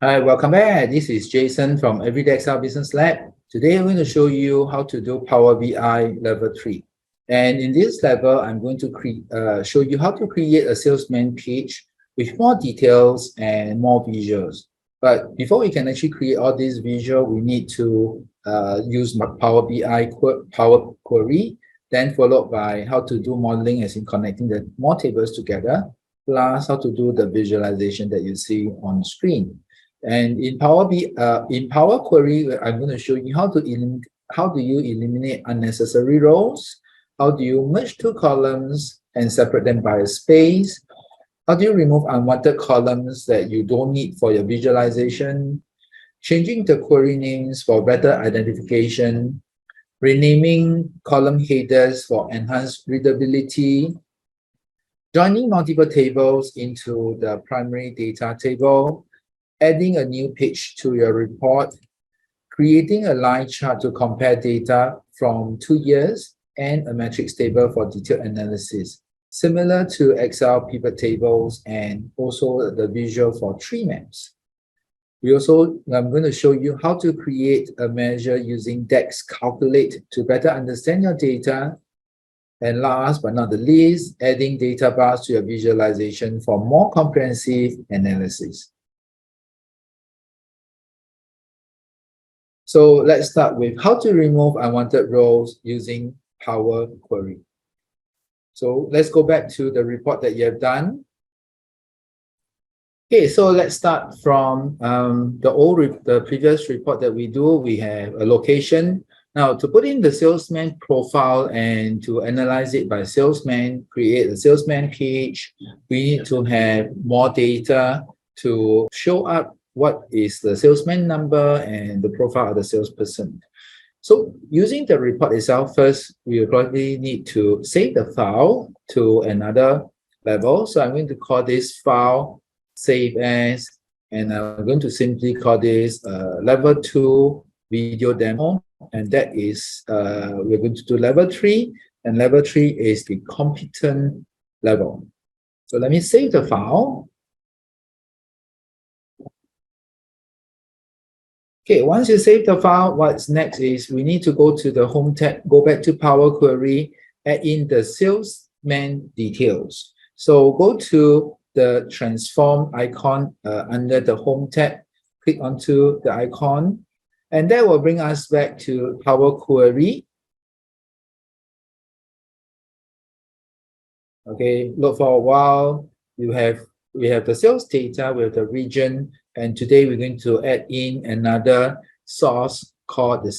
Hi, welcome back. This is Jason from Everyday Excel Business Lab. Today, I'm going to show you how to do Power BI Level 3. And in this level, I'm going to show you how to create a salesman page with more details and more visuals. But before we can actually create all these visual, we need to use Power BI Power Query, then followed by how to do modeling as in connecting the more tables together, plus how to do the visualization that you see on screen. And in Power Query, I'm going to show you how do you eliminate unnecessary rows, how do you merge two columns and separate them by a space, how do you remove unwanted columns that you don't need for your visualization, changing the query names for better identification, renaming column headers for enhanced readability, joining multiple tables into the primary data table, adding a new page to your report, creating a line chart to compare data from 2 years, and a metrics table for detailed analysis, similar to Excel pivot tables and also the visual for TreeMaps. I'm going to show you how to create a measure using DAX Calculate to better understand your data. And last but not the least, adding data bars to your visualization for more comprehensive analysis. So let's start with how to remove unwanted rows using Power Query. So let's go back to the report that you have done. Okay, so let's start from the previous report that we do. We have a location. Now, to put in the salesman profile and to analyze it by salesman, create a salesman page, we need to have more data to show up what is the salesman number and the profile of the salesperson. So using the report itself, first, we will probably need to save the file to another level. So I'm going to call this file save as, and I'm going to simply call this level 2 video demo. And that is, we're going to do level 3, and level 3 is the competent level. So let me save the file. Okay, once you save the file, what's next is we need to go to the Home tab, go back to Power Query, add in the salesman details. So go to the transform icon under the Home tab, click onto the icon, and that will bring us back to Power Query. Okay, look for a while. We have the sales data, we have the region, and today we're going to add in another source called the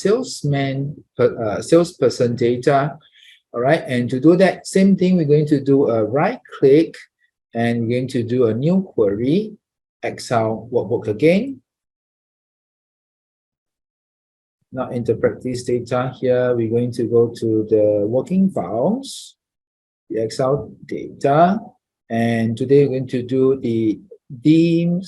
salesperson data. All right, and to do that same thing, we're going to do a right click and we're going to do a new query, Excel workbook again. Now in the practice data here, we're going to go to the working files, the Excel data, and today we're going to do the deem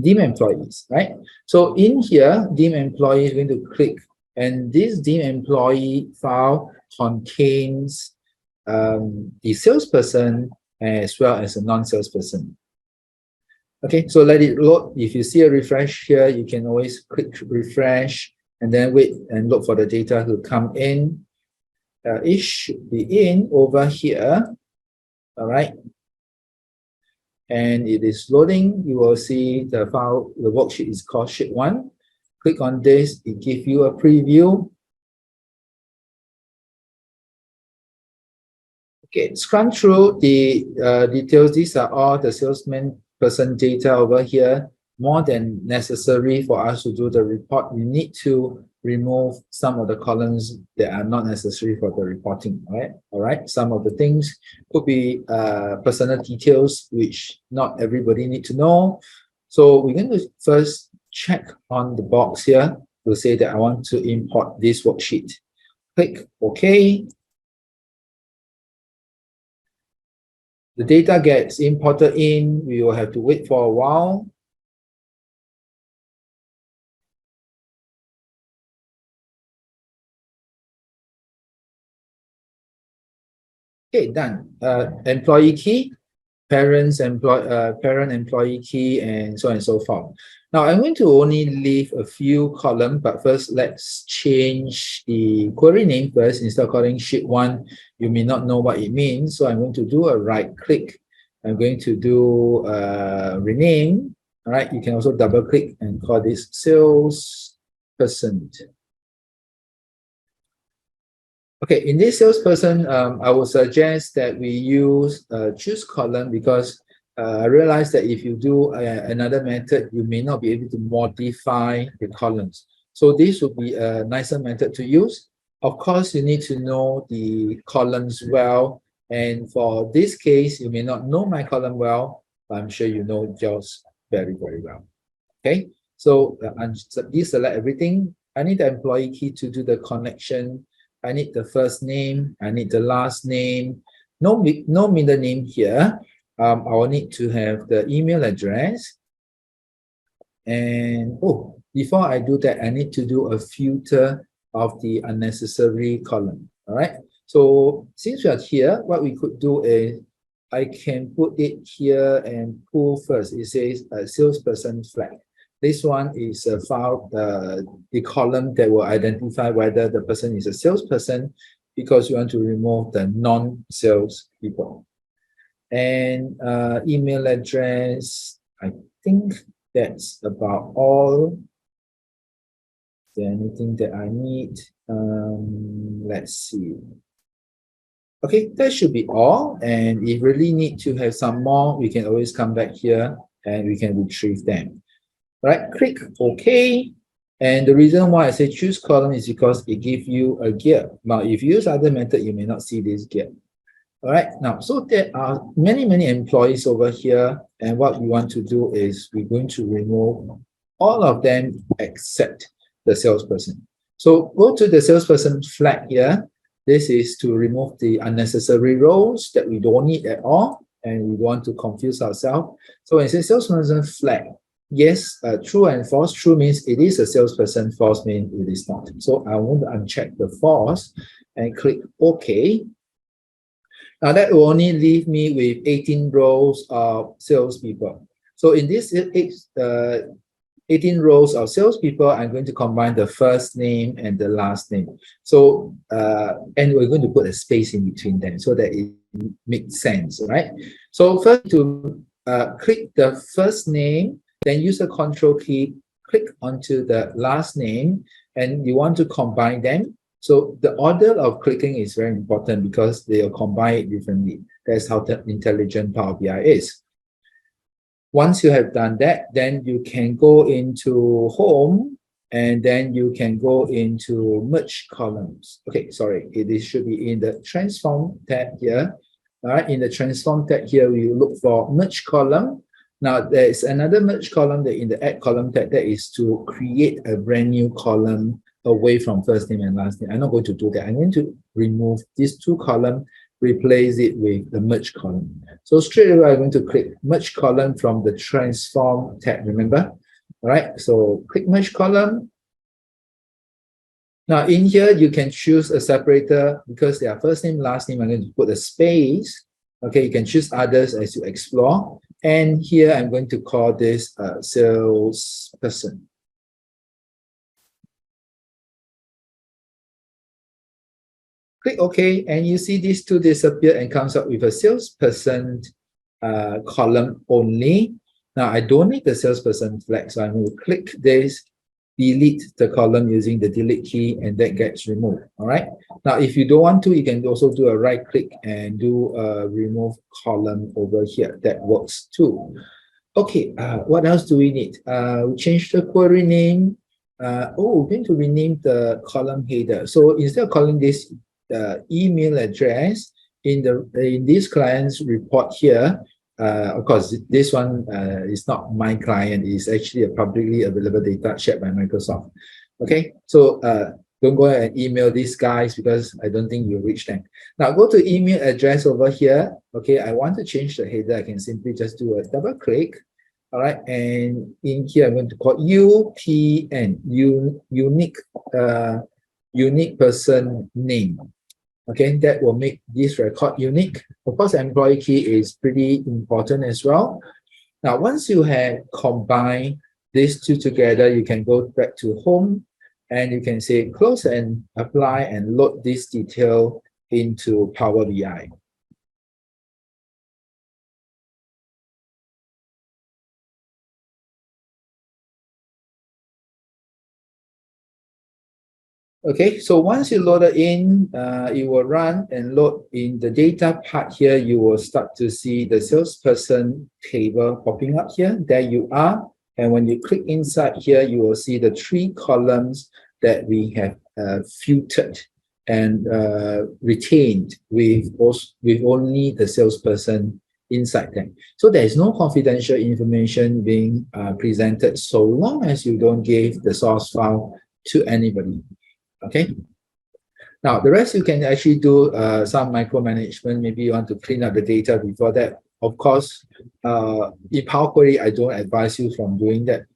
employees, right? So in here, deem employee is going to click, and this deem employee file contains the salesperson as well as a non-salesperson. Okay, so let it load. If you see a refresh here, you can always click refresh and then wait and look for the data to come in. It should be in over here. All right. And it is loading. You will see the file, the worksheet is called sheet 1. Click on this, it gives you a preview. Okay, scrun through the details. These are all the salesman person data over here. More than necessary for us to do the report, we need to remove some of the columns that are not necessary for the reporting, right? All right, some of the things could be personal details, which not everybody need to know. So we're going to first check on the box here to say that I want to import this worksheet. Click OK. The data gets imported in. We will have to wait for a while. Okay, done. Employee key. parent employee key, and so on and so forth. Now I'm going to only leave a few columns, but first let's change the query name first. Instead of calling sheet 1, you may not know what it means. So I'm going to do a right click. I'm going to do rename. All right, you can also double click and call this salesperson. Okay, in this salesperson, I would suggest that we use choose column because I realized that if you do another method, you may not be able to modify the columns. So this would be a nicer method to use. Of course, you need to know the columns well. And for this case, you may not know my column well, but I'm sure you know yours very, very well. Okay, so please select everything. I need the employee key to do the connection. I need the first name. I need the last name. No middle name here. I will need to have the email address. And before I do that, I need to do a filter of the unnecessary column. All right. So since we are here, what we could do is I can put it here and pull first. It says salesperson flag. This one is a file, the column that will identify whether the person is a salesperson because you want to remove the non-sales people. And email address, I think that's about all. Is there anything that I need? Let's see. Okay, that should be all. And if really need to have some more, we can always come back here and we can retrieve them. Right, click OK. And the reason why I say choose column is because it gives you a gear. Now, if you use other method, you may not see this gear. All right, now, so there are many employees over here. And what we want to do is we're going to remove all of them except the salesperson. So go to the salesperson flag here. This is to remove the unnecessary rows that we don't need at all. And we want to confuse ourselves. So when it says salesperson flag, yes, true and false. True means it is a salesperson. False means it is not. So I want to uncheck the false and click OK. Now that will only leave me with 18 rows of salespeople. So in this 18 rows of salespeople, I'm going to combine the first name and the last name. So, and we're going to put a space in between them so that it makes sense, right? So first to click the first name, then use the control key, click onto the last name, and you want to combine them. So the order of clicking is very important because they will combine it differently. That's how the intelligent Power BI is. Once you have done that, then you can go into home and then you can go into merge columns. Okay, sorry, it should be in the transform tab here. All right, in the transform tab here, we look for merge column. Now, there's another merge column that in the add column tab that is to create a brand new column away from first name and last name. I'm not going to do that. I'm going to remove these two columns, replace it with the merge column. So straight away, I'm going to click merge column from the transform tab, remember? All right, so click merge column. Now in here, you can choose a separator because they are first name, last name. I'm going to put a space. Okay, you can choose others as you explore. And here I'm going to call this salesperson. Click OK, and you see these two disappear and comes up with a salesperson column only. Now I don't need the salesperson flag, so I'm going to click this, delete the column using the delete key, and that gets removed. All right. Now, if you don't want to, you can also do a right click and do a remove column over here. That works too. Okay. What else do we need? We change the query name. We're going to rename the column header. So instead of calling this email address in this client's report here, of course, this one is not my client. It's actually a publicly available data shared by Microsoft. Okay, so don't go ahead and email these guys because I don't think you'll reach them. Now go to email address over here. Okay, I want to change the header. I can simply just do a double click. All right, and in here I'm going to call UPN, unique person name. Okay, that will make this record unique. Of course, employee key is pretty important as well. Now, once you have combined these two together, you can go back to home and you can say close and apply and load this detail into Power BI. Okay, so once you load it in, it will run and load in the data part here. You will start to see the salesperson table popping up here. There you are. And when you click inside here, you will see the 3 columns that we have filtered and retained with only the salesperson inside them. So there is no confidential information being presented so long as you don't give the source file to anybody. Okay. Now, the rest you can actually do some micromanagement. Maybe you want to clean up the data before that. Of course, in Power Query, I don't advise you from doing that.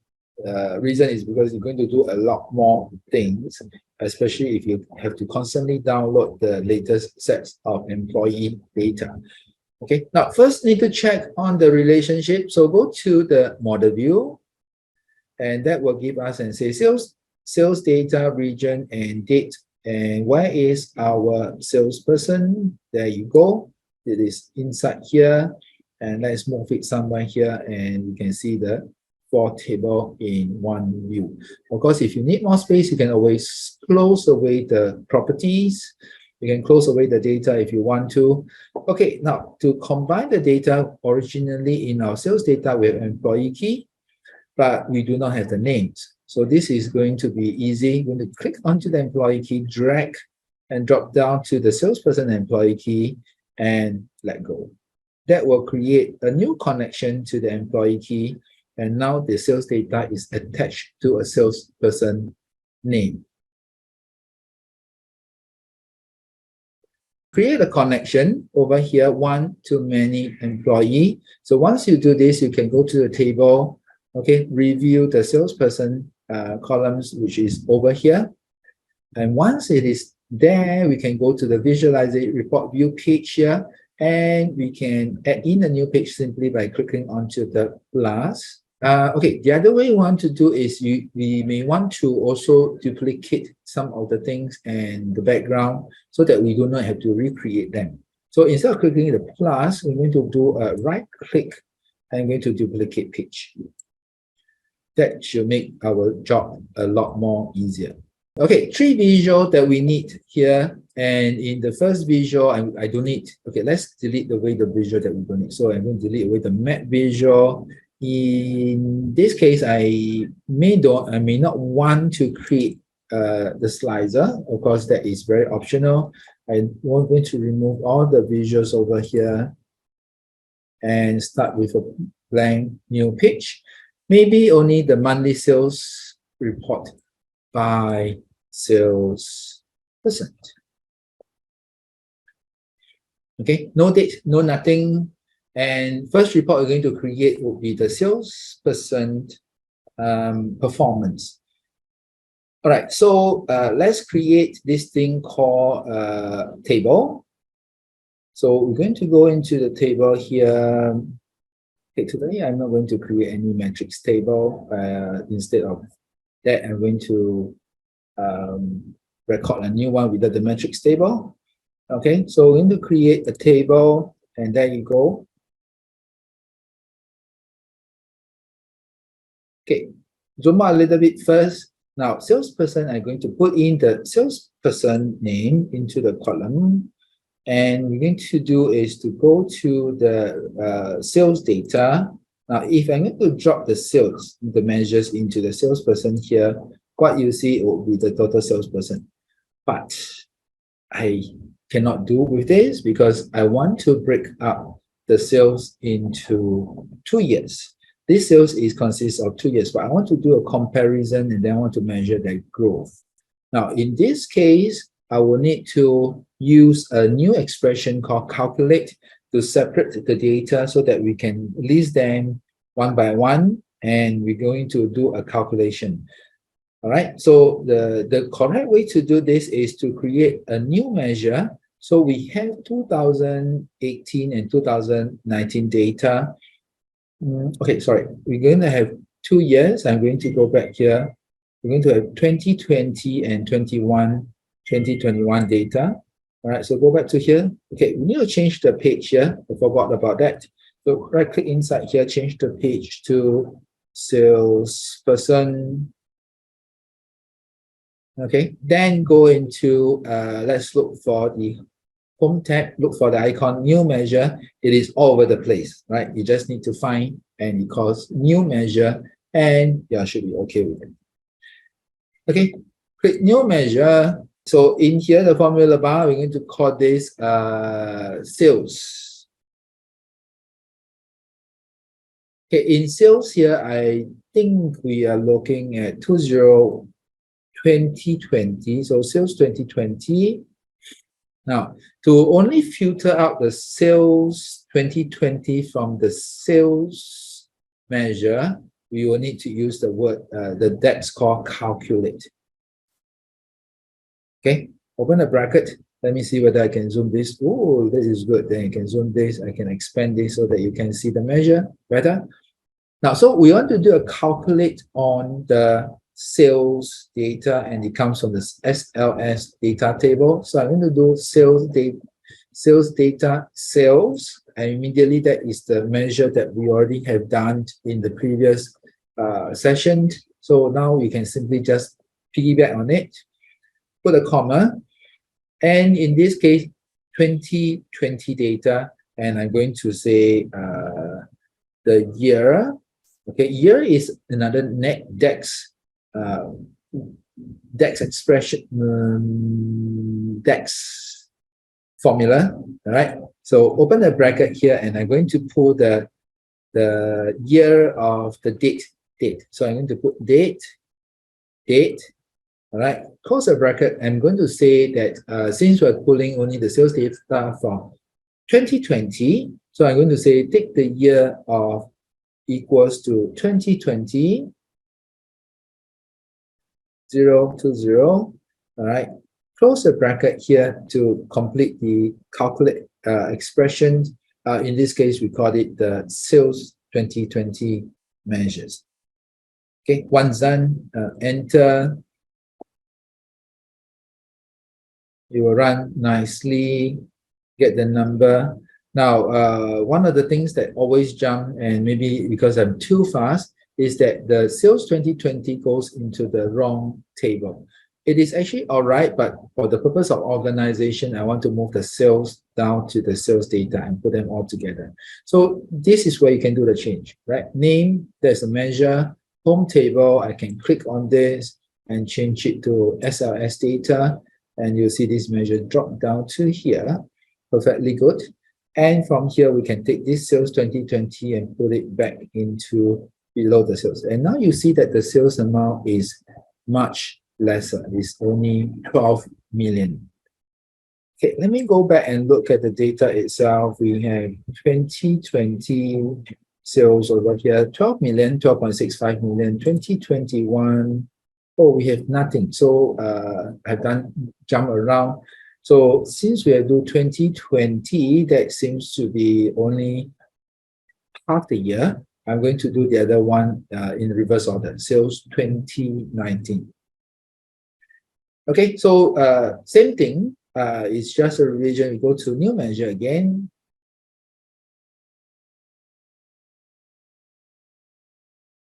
Reason is because you're going to do a lot more things, especially if you have to constantly download the latest sets of employee data. Okay. Now, first need to check on the relationship. So go to the model view, and that will give us and say sales data, region, and date. And where is our salesperson? There you go. It is inside here. And let's move it somewhere here. And you can see the 4 table in one view. Of course, if you need more space, you can always close away the properties. You can close away the data if you want to. Okay, now to combine the data, originally in our sales data, we have employee key, but we do not have the names. So this is going to be easy. You're going to click onto the employee key, drag and drop down to the salesperson employee key and let go. That will create a new connection to the employee key. And now the sales data is attached to a salesperson name. Create a connection over here, one to many employee. So once you do this, you can go to the table, okay, review the salesperson columns, which is over here. And once it is there, we can go to the visualization report view page here, and we can add in a new page simply by clicking onto the plus. Okay, the other way we want to do is we may want to also duplicate some of the things and the background so that we do not have to recreate them. So instead of clicking the plus, we're going to do a right click and going to duplicate page. That should make our job a lot more easier. Okay, 3 visual that we need here. And in the first visual, I don't need. Okay, let's delete away the visual that we don't need. So I'm going to delete away the map visual. In this case, I may not want to create the slicer. Of course, that is very optional. I'm going to remove all the visuals over here and start with a blank new page. Maybe only the monthly sales report by sales person. Okay, no date, no nothing. And first report we're going to create will be the salesperson performance. All right, so let's create this thing called table. So we're going to go into the table here. Okay, today I'm not going to create any metrics table. Instead of that, I'm going to record a new one without the metrics table. Okay, so we're going to create a table, and there you go. Okay, zoom out a little bit first. Now, salesperson, I'm going to put in the salesperson name into the column. And we're going to do is to go to the sales data. Now, if I'm going to drop the sales, the measures into the salesperson here, what you see will be the total salesperson. But I cannot do with this because I want to break up the sales into 2 years. This sales consists of 2 years, but I want to do a comparison and then I want to measure their growth. Now, in this case, I will need to use a new expression called calculate to separate the data so that we can list them one by one, and we're going to do a calculation. All right, so the correct way to do this is to create a new measure So we have 2018 and 2019 data. Okay, sorry. We're going to have 2 years. I'm going to go back here. We're going to have 2020 and 2021 data. All right, so go back to here. Okay, we need to change the page here. I forgot about that. So right click inside here, change the page to salesperson. Okay, then go into, let's look for the home tab, look for the icon new measure. It is all over the place, right? You just need to find and it calls new measure and yeah, should be okay with it. Okay, click new measure. So in here, the formula bar, we're going to call this sales. Okay, in sales here, I think we are looking at 2020. So sales 2020. Now, to only filter out the sales 2020 from the sales measure, we will need to use the word, the DAX called calculate. Okay, open a bracket. Let me see whether I can zoom this. Oh, this is good. Then you can zoom this. I can expand this so that you can see the measure better. Now, so we want to do a calculate on the sales data, and it comes from this SLS data table. So I'm going to do sales data, and immediately that is the measure that we already have done in the previous session. So now we can simply just piggyback on it, put a comma, and in this case, 2020 data, and I'm going to say the year. Okay, year is another DAX expression, DAX formula. All right. So open the bracket here, and I'm going to pull the year of the date. So I'm going to put date. All right. Close the bracket. I'm going to say that since we're pulling only the sales data from 2020, so I'm going to say take the year of equals to 2020, 0 to 0. All right. Close the bracket here to complete the calculate expression. In this case, we call it the sales 2020 measures. Okay, once done, enter. You will run nicely, get the number. Now, one of the things that always jump, and maybe because I'm too fast, is that the sales 2020 goes into the wrong table. It is actually all right, but for the purpose of organization, I want to move the sales down to the sales data and put them all together. So this is where you can do the change, right? Name, there's a measure, home table, I can click on this and change it to SLS data, and you'll see this measure drop down to here. Perfectly good. And from here, we can take this sales 2020 and put it back into below the sales. And now you see that the sales amount is much lesser. It's only 12 million. Okay, let me go back and look at the data itself. We have 2020 sales over here, 12 million, 12.65 million, 2021. Oh, we have nothing. So I've done jump around. So since we have do 2020, that seems to be only half the year. I'm going to do the other one in reverse order, sales 2019. Okay, so same thing. It's just a revision. We go to new measure again.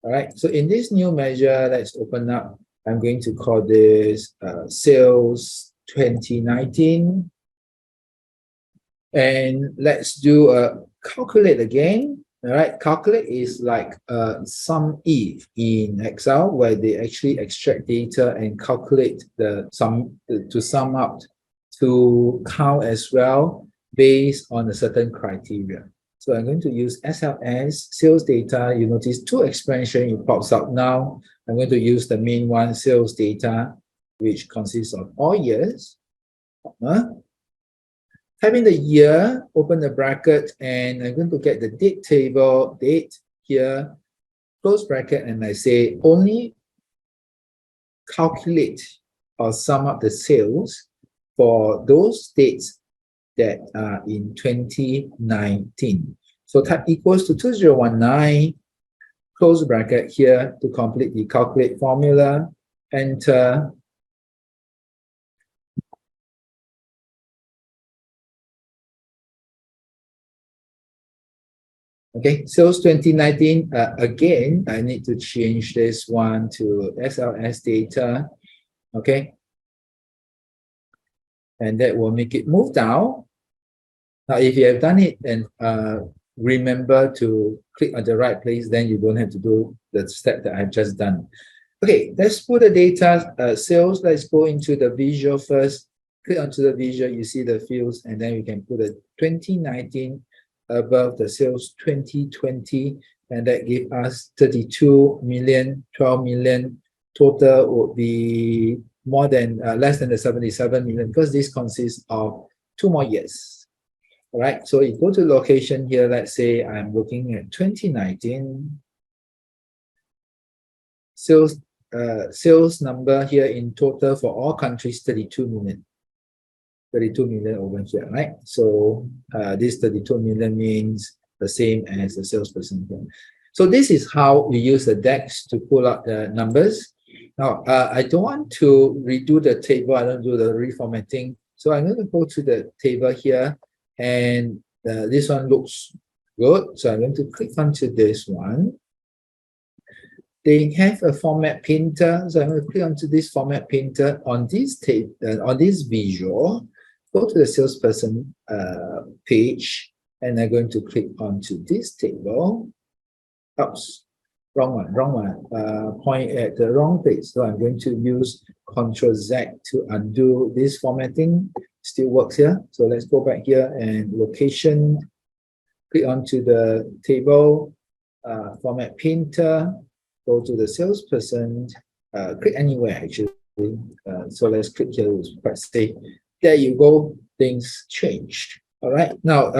All right, so in this new measure, let's open up. I'm going to call this sales 2019. And let's do a calculate again. All right, calculate is like sum if in Excel, where they actually extract data and calculate the sum to sum up to count as well based on a certain criteria. So I'm going to use SLS sales data. You notice two expressions it pops up now. I'm going to use the main one, sales data, which consists of all years. Type in the year, open the bracket, and I'm going to get the date table, date here, close bracket, and I say only calculate or sum up the sales for those dates that are in 2019. So type equals to 2019, close bracket here to complete the calculate formula, enter. Okay, sales 2019, again, I need to change this one to SLS data, okay? And that will make it move down. Now, if you have done it and remember to click on the right place, then you don't have to do the step that I've just done. Okay, let's put the data sales. Let's go into the visual first. Click onto the visual, you see the fields, and then we can put a 2019 above the sales 2020, and that gives us 32 million, 12 million. Total would be more than less than the 77 million because this consists of 2 more years. All right, so you go to location here. Let's say I'm looking at 2019 sales number here in total for all countries 32 million. 32 million over here, right? So this 32 million means the same as the salesperson here. So this is how we use the DAX to pull out the numbers. Now, I don't want to redo the table. I don't do the reformatting. So I'm going to go to the table here, and this one looks good. So I'm going to click onto this one. They have a format painter. So I'm going to click onto this format painter on this table, on this visual. Go to the salesperson page, and I'm going to click onto this table. Oops, wrong one. Point at the wrong place. So I'm going to use Ctrl+Z to undo this formatting. Still works here. So let's go back here and location. Click onto the table, format painter. Go to the salesperson. Click anywhere actually. So let's click here. It's quite safe. There you go, things changed. All right, now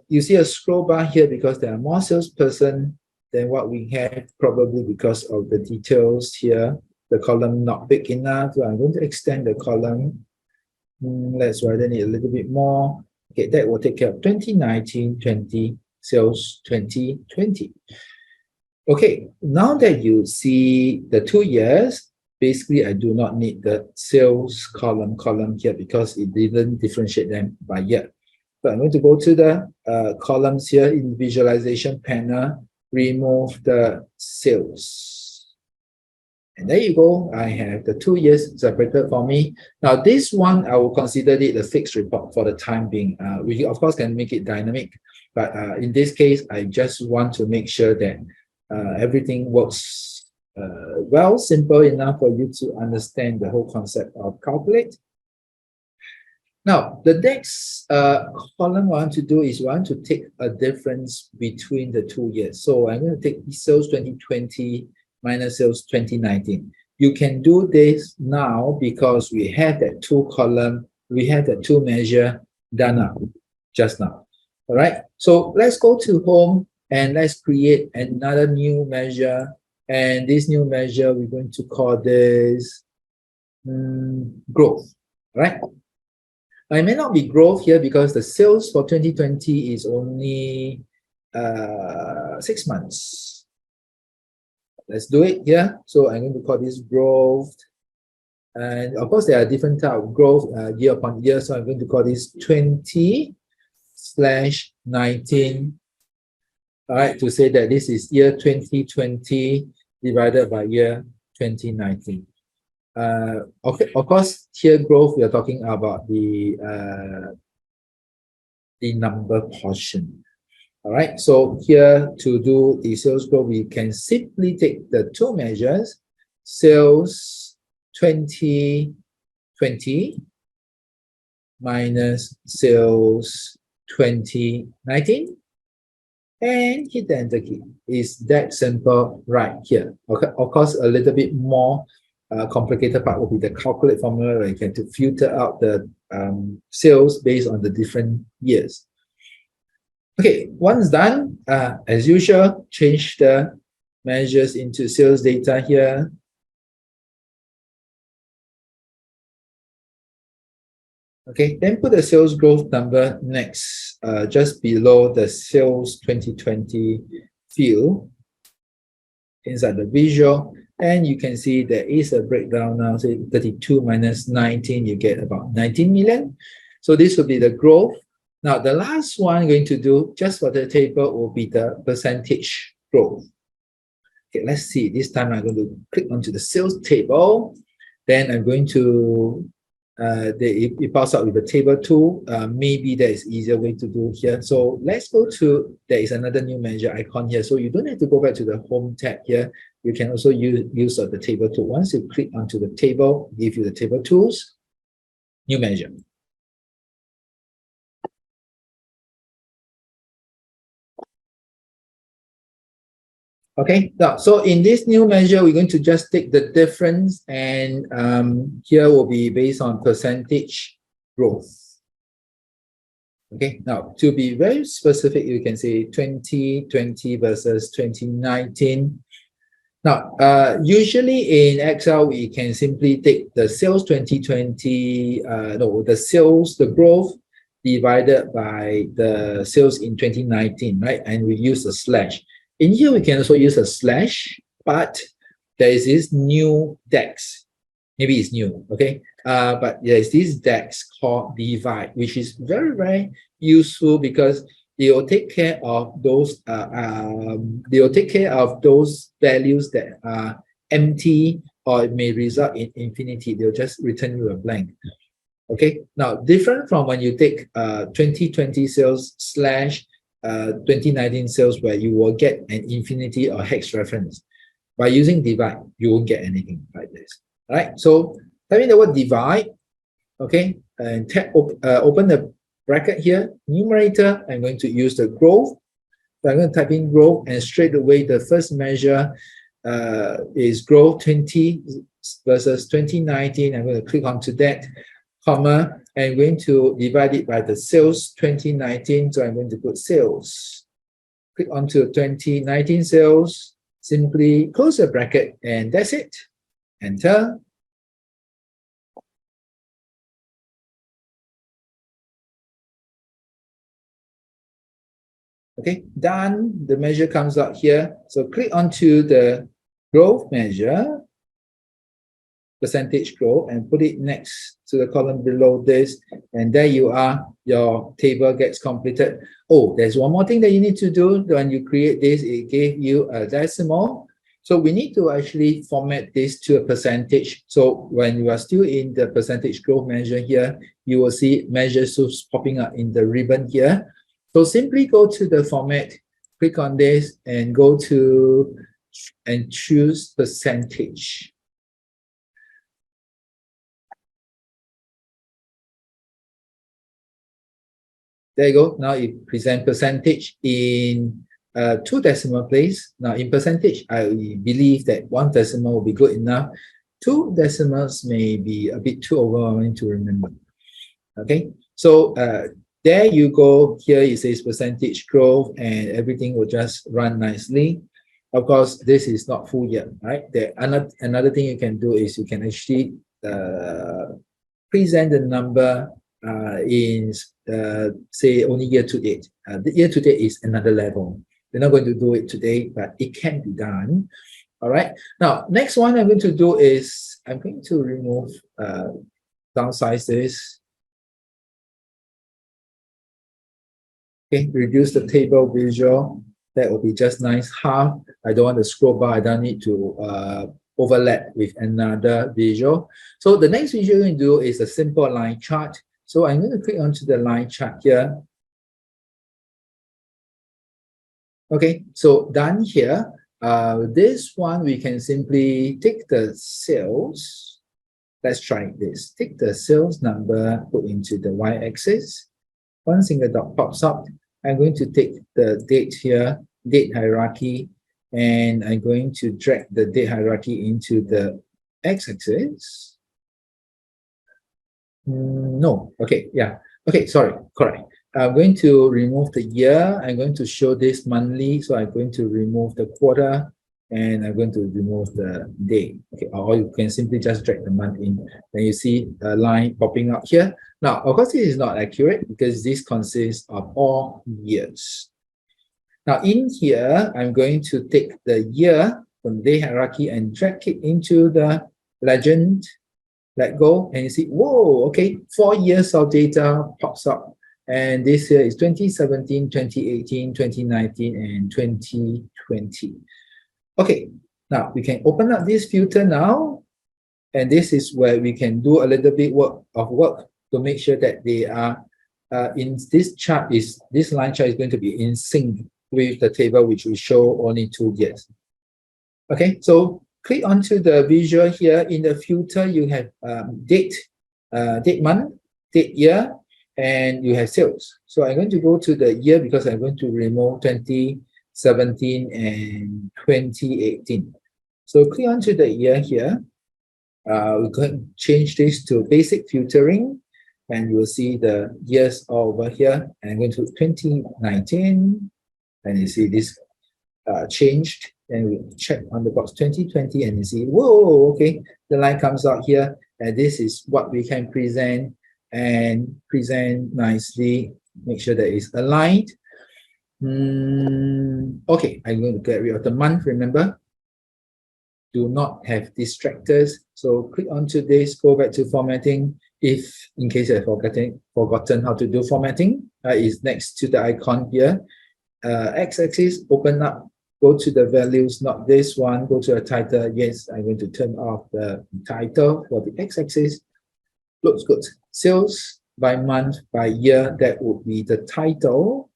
you see a scroll bar here because there are more salesperson than what we had, probably because of the details here. The column not big enough, so I'm going to extend the column. Let's widen it a little bit more. Okay, that will take care of 2019-20 sales 2020. Okay, now that you see the 2 years, basically, I do not need the sales column here because it didn't differentiate them by year. So I'm going to go to the columns here in visualization panel, remove the sales. And there you go. I have the 2 years separated for me. Now, this one, I will consider it a fixed report for the time being. We, of course, can make it dynamic. But in this case, I just want to make sure that everything works well, simple enough for you to understand the whole concept of calculate. Now, the next column I want to do is I want to take a difference between the 2 years. So I'm going to take sales 2020 minus sales 2019. You can do this now because we have that 2 column, we have that 2 measure done up just now. All right, so let's go to home and let's create another new measure. And this new measure, we're going to call this growth, right? It may not be growth here because the sales for 2020 is only 6 months. Let's do it here. So I'm going to call this growth. And of course, there are different types of growth year upon year. So I'm going to call this 20/19. All right, to say that this is year 2020 divided by year 2019. Okay, of course, here growth, we are talking about the number portion. All right, so here to do the sales growth, we can simply take the 2 measures, sales 2020 minus sales 2019. And hit the enter key. It's that simple right here. Okay, of course, a little bit more complicated part will be the calculate formula where you can to filter out the sales based on the different years. Okay, once done, as usual, change the measures into sales data here. Okay, then put the sales growth number next, just below the sales 2020 field inside the visual. And you can see there is a breakdown now, say 32 minus 19, you get about 19 million. So this will be the growth. Now, the last one I'm going to do just for the table will be the percentage growth. Okay, let's see. This time I'm going to click onto the sales table. Then I'm going to, it pops up with the table tool. Maybe there is easier way to do here. So let's go to, there is another new manager icon here. So you don't have to go back to the home tab here. You can also use the table tool. Once you click onto the table, give you the table tools, new manager. Okay, now, so in this new measure, we're going to just take the difference, and here will be based on percentage growth. Okay, now to be very specific, you can say 2020 versus 2019. Now, usually in Excel, we can simply take the sales 2020, the growth divided by the sales in 2019, right? And we use a slash. In here, we can also use a slash, but there is this new DAX. Maybe it's new, okay? But there is this DAX called divide, which is very, very useful because it will take care of those. They will take care of those values that are empty, or it may result in infinity. They'll just return you a blank. Okay. Now, different from when you take 2020 sales slash 2019 sales, where you will get an infinity or hex reference. By using divide, you won't get anything like this. All right. So type in the word divide. Okay, and open the bracket here, numerator. I'm going to use the growth. So I'm going to type in growth, and straight away the first measure is growth 20 versus 2019. I'm going to click onto that, comma, and I'm going to divide it by the sales 2019. So I'm going to put sales. Click onto 2019 sales, simply close the bracket, and that's it. Enter. Okay, done. The measure comes out here. So click onto the growth measure, percentage growth, and put it next to the column below this. And there you are. Your table gets completed. Oh, there's one more thing that you need to do. When you create this, it gave you a decimal. So we need to actually format this to a percentage. So when you are still in the percentage growth measure here, you will see measures popping up in the ribbon here. So simply go to the format, click on this, and go to and choose percentage. There you go. Now it presents percentage in 2 decimal place. Now in percentage, I believe that 1 decimal will be good enough. 2 decimals may be a bit too overwhelming to remember. Okay, so there you go. Here it says percentage growth, and everything will just run nicely. Of course, this is not full yet, right? Another thing you can do is you can actually present the number in say only year to date. The year to date is another level. We're not going to do it today, but it can be done. All right. Now, next one I'm going to do is I'm going to remove, downsize this. Okay, reduce the table visual. That will be just nice. Half. I don't want the scroll bar. I don't need to overlap with another visual. So the next visual we're going to do is a simple line chart. So I'm going to click onto the line chart here. Okay, so done here. This one we can simply take the sales. Let's try this. Take the sales number, put into the y-axis. One single dot pops up. I'm going to take the date here, date hierarchy, and I'm going to drag the date hierarchy into the x-axis. No, okay, yeah. Okay, sorry, correct. I'm going to remove the year. I'm going to show this monthly, so I'm going to remove the quarter. and I'm going to remove the day. Okay, or you can simply just drag the month in. Then you see a line popping out here. Now, of course, this is not accurate because this consists of all years. Now, in here, I'm going to take the year from day hierarchy and drag it into the legend. Let go, and you see, whoa, okay, 4 years of data pops up. And this here is 2017, 2018, 2019, and 2020. Okay, now we can open up this filter now. And this is where we can do a little bit of work to make sure that they are in this chart this line chart is going to be in sync with the table which will show only 2 years. Okay, so click onto the visual here. In the filter, you have date month, date year, and you have sales. So I'm going to go to the year because I'm going to remove 2017 and 2018. So click onto the year here. We're going to change this to basic filtering, and you will see the years over here. And I'm going to 2019, and you see this changed. And we check on the box 2020, and you see, whoa, okay, the line comes out here, and this is what we can present nicely. Make sure that it's aligned. Okay, I'm going to get rid of the month. Remember, do not have distractors. So click onto this, go back to formatting. If in case you've forgotten how to do formatting, is next to the icon here. X-axis, open up, go to the values, not this one, go to a title. Yes, I'm going to turn off the title for the X-axis. Looks good. Sales by month, by year, that would be the title.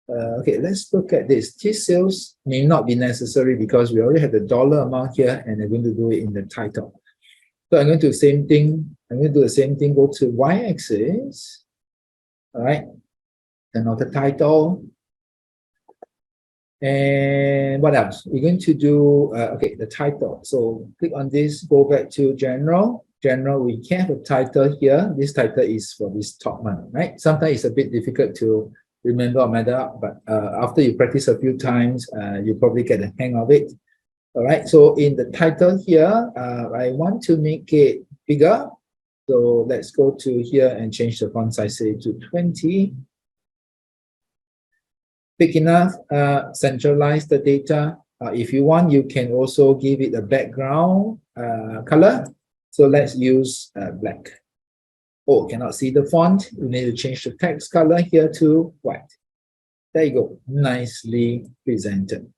Okay, let's look at this. This sales may not be necessary because we already have the dollar amount here, and I'm going to do it in the title. So I'm going to do the same thing. I'm going to do the same thing, go to Y-axis. All right, turn off the title. And what else? We're going to do, okay, the title. So click on this, go back to general. General, we can have a title here. This title is for this top month, right? Sometimes it's a bit difficult to remember or matter, but after you practice a few times, you probably get the hang of it. All right, so in the title here, I want to make it bigger. So let's go to here and change the font size, say to 20. Big enough, centralize the data. If you want, you can also give it a background color. So let's use black. Oh, cannot see the font. You need to change the text color here to white. There you go, nicely presented.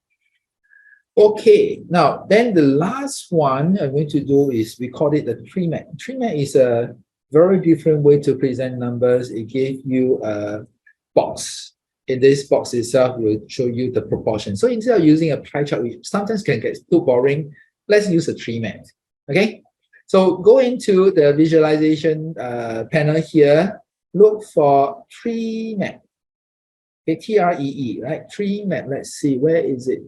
Okay, now then the last one I'm going to do is we call it the TreeMap. TreeMap is a very different way to present numbers. It gives you a box. In this box itself, will show you the proportion. So instead of using a pie chart, which sometimes can get too boring, let's use a TreeMap. Okay, so go into the visualization panel here, look for TreeMap. Okay, T-R-E-E, right? TreeMap. Let's see, where is it?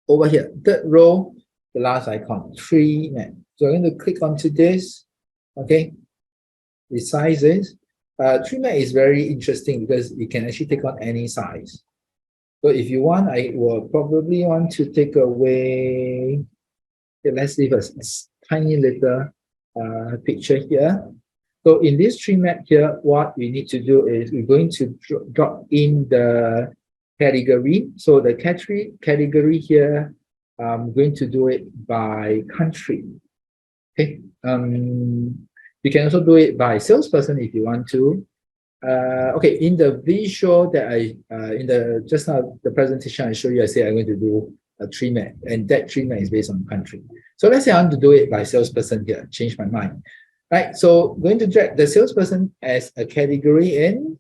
Over here, third row, the last icon, TreeMap. So I'm going to click onto this. Okay, the sizes. TreeMap is very interesting because you can actually take on any size. So if you want, I will probably want to take away, okay, let's leave a tiny little picture here. So in this TreeMap here, what we need to do is we're going to drop in the category. So the category here, I'm going to do it by country. Okay. You can also do it by salesperson if you want to. Okay, in the visual that in the just now the presentation I showed you, I said I'm going to do a TreeMap, and that TreeMap is based on country. So let's say I want to do it by salesperson here. Change my mind. Right. So going to drag the salesperson as a category in.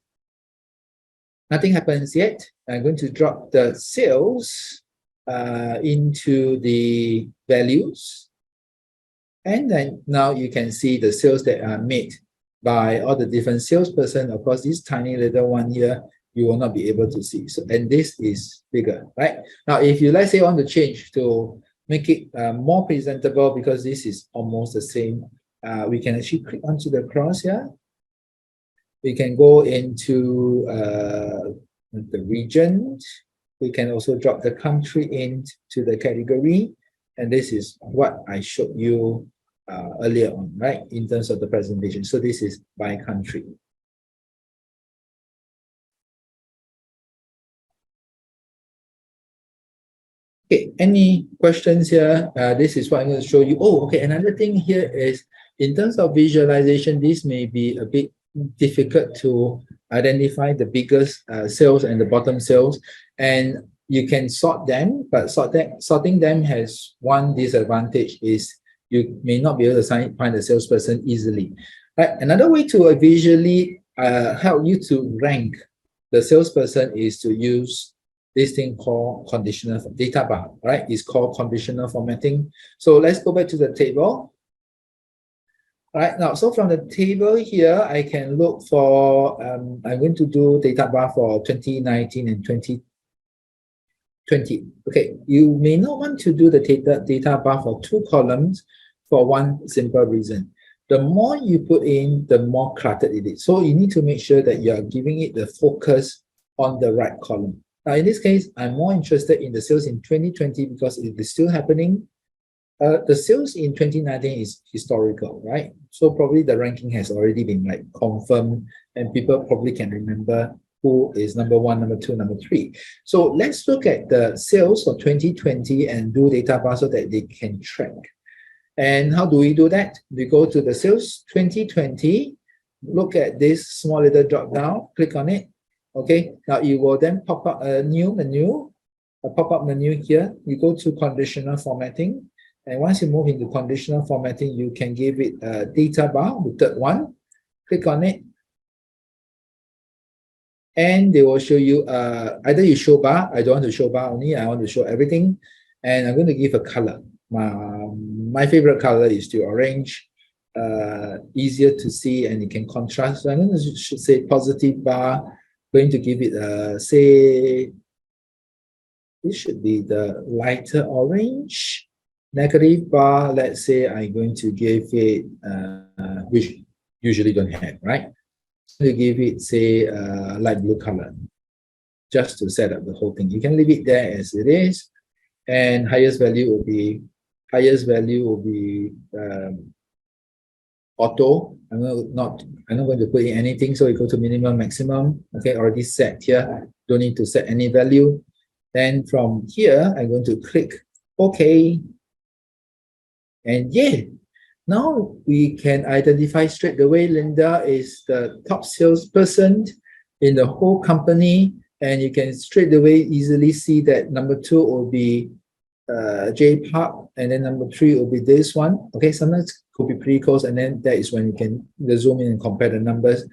Nothing happens yet. I'm going to drop the sales into the values. And then now you can see the sales that are made by all the different salesperson. Of course, this tiny little one here, you will not be able to see. So, and this is bigger, right? Now, if you, let's say, want to change to make it more presentable, because this is almost the same, we can actually click onto the cross here. We can go into the region. we can also drop the country into the category. And this is what I showed you earlier on, right? In terms of the presentation. So this is by country. Okay, any questions here? This is what I'm going to show you. Oh, okay, another thing here is in terms of visualization, this may be a bit difficult to identify the biggest sales and the bottom sales. And you can sort them, but sorting them has one disadvantage is you may not be able to find the salesperson easily. Right? Another way to visually help you to rank the salesperson is to use this thing called conditional data bar, right? It's called conditional formatting. So let's go back to the table. All right, now, so from the table here, I can look for, I'm going to do data bar for 2019 and 2020. Okay, you may not want to do the data bar for 2 columns for one simple reason. The more you put in, the more cluttered it is. So you need to make sure that you're giving it the focus on the right column. Now, in this case, I'm more interested in the sales in 2020 because it is still happening. The sales in 2019 is historical, right? So probably the ranking has already been like confirmed and people probably can remember who is number 1, number 2, number 3. So let's look at the sales for 2020 and do data bar so that they can track. And how do we do that? We go to the sales 2020, look at this small little drop down, click on it. Okay, now it will then pop up a new menu, a pop-up menu here. You go to conditional formatting. And once you move into conditional formatting, you can give it a data bar, the third one. Click on it. And they will show you, either you show bar, I don't want to show bar only, I want to show everything. And I'm going to give a color. My favorite color is the orange, easier to see and it can contrast. So I'm going to should say positive bar, going to give it, say, this should be the lighter orange. Negative bar, let's say I'm going to give it, which usually don't have, right? To give it, say, light blue color, just to set up the whole thing. You can leave it there as it is, and highest value will be auto. I'm not going to put in anything, so you go to minimum, maximum. Okay, already set here. Don't need to set any value. Then from here, I'm going to click OK. And yeah, now we can identify straight away Linda is the top salesperson in the whole company. And you can straight away easily see that number 2 will be J Park, and then number 3 will be this one. Okay, sometimes could be pretty close, and then that is when you can zoom in and compare the numbers.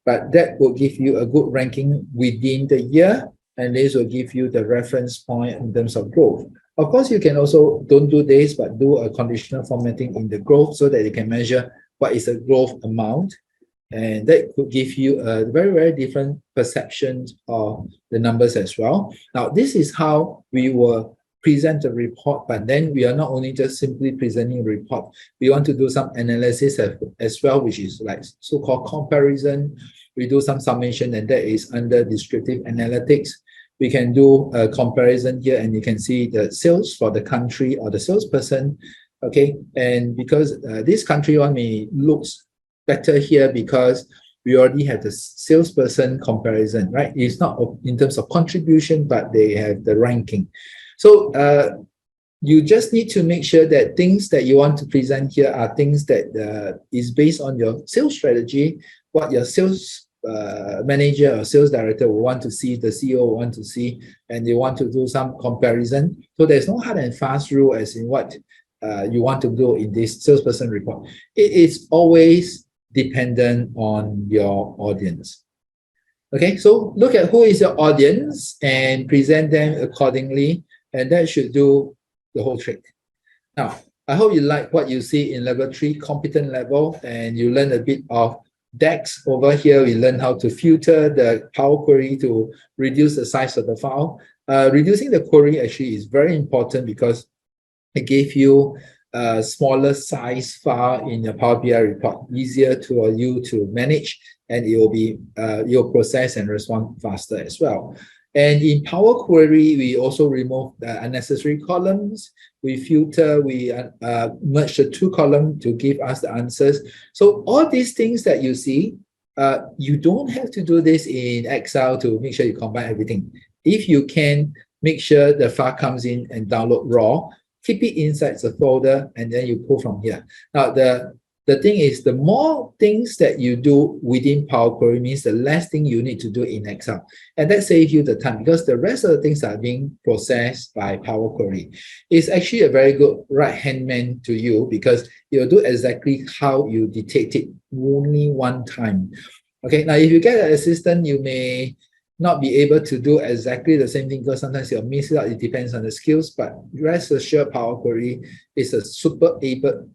But that will give you a good ranking within the year, and this will give you the reference point in terms of growth. Of course, you can also don't do this, but do a conditional formatting in the growth so that you can measure what is the growth amount. And that could give you a very, very different perception of the numbers as well. Now, this is how we will present a report, but then we are not only just simply presenting a report. We want to do some analysis as well, which is like so-called comparison. We do some summation, and that is under descriptive analytics. We can do a comparison here, and you can see the sales for the country or the salesperson. Okay, and because this country one may looks better here because we already have the salesperson comparison, right? It's not in terms of contribution, but they have the ranking. So you just need to make sure that things that you want to present here are things that is based on your sales strategy, what your sales manager or sales director will want to see, the CEO will want to see, and they want to do some comparison. So there's no hard and fast rule as in what you want to do in this salesperson report. It is always dependent on your audience. Okay, so look at who is your audience and present them accordingly, and that should do the whole trick. Now, I hope you like what you see in level 3, competent level, and you learn a bit of DAX. Over here, we learn how to filter the Power Query to reduce the size of the file. Reducing the query actually is very important because it gave you a smaller size file in your Power BI report, easier to you to manage, and it will be you'll process and respond faster as well. And in Power Query, we also remove the unnecessary columns. We filter, we merge the two columns to give us the answers. So all these things that you see, you don't have to do this in Excel to make sure you combine everything. If you can, make sure the file comes in and download raw, keep it inside the folder, and then you pull from here. Now, the thing is, the more things that you do within Power Query means the less thing you need to do in Excel. And that saves you the time because the rest of the things are being processed by Power Query. It's actually a very good right-hand man to you because it will do exactly how you dictate it only one time. Okay, now if you get an assistant, you may not be able to do exactly the same thing because sometimes you'll miss it out. It depends on the skills, but rest assured Power Query is a super able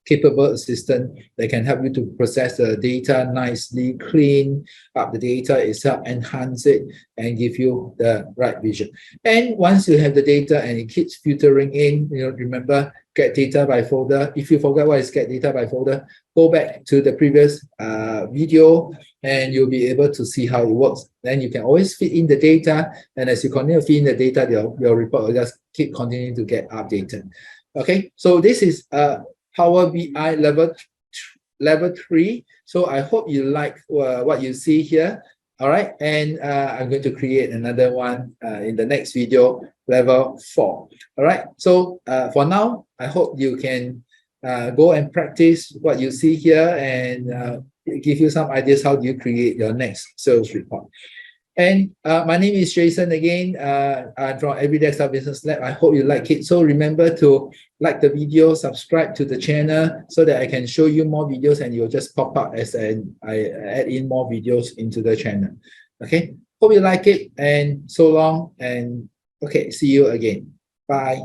capable assistant that can help you to process the data nicely, clean up the data itself, enhance it, and give you the right vision. And once you have the data and it keeps filtering in, remember, get data by folder. If you forget what is get data by folder, go back to the previous video and you'll be able to see how it works. Then you can always feed in the data, and as you continue to feed in the data, your report will just keep continuing to get updated. Okay, so this is Power BI level 3. So I hope you like what you see here. All right, and I'm going to create another one in the next video, level 4. All right, so for now, I hope you can go and practice what you see here and give you some ideas how do you create your next sales report. And my name is Jason again. I'm from Everyday Excel Business Lab. I hope you like it. So remember to like the video, subscribe to the channel so that I can show you more videos and you'll just pop up as I add in more videos into the channel. Okay, hope you like it, and so long, and okay, see you again. Bye.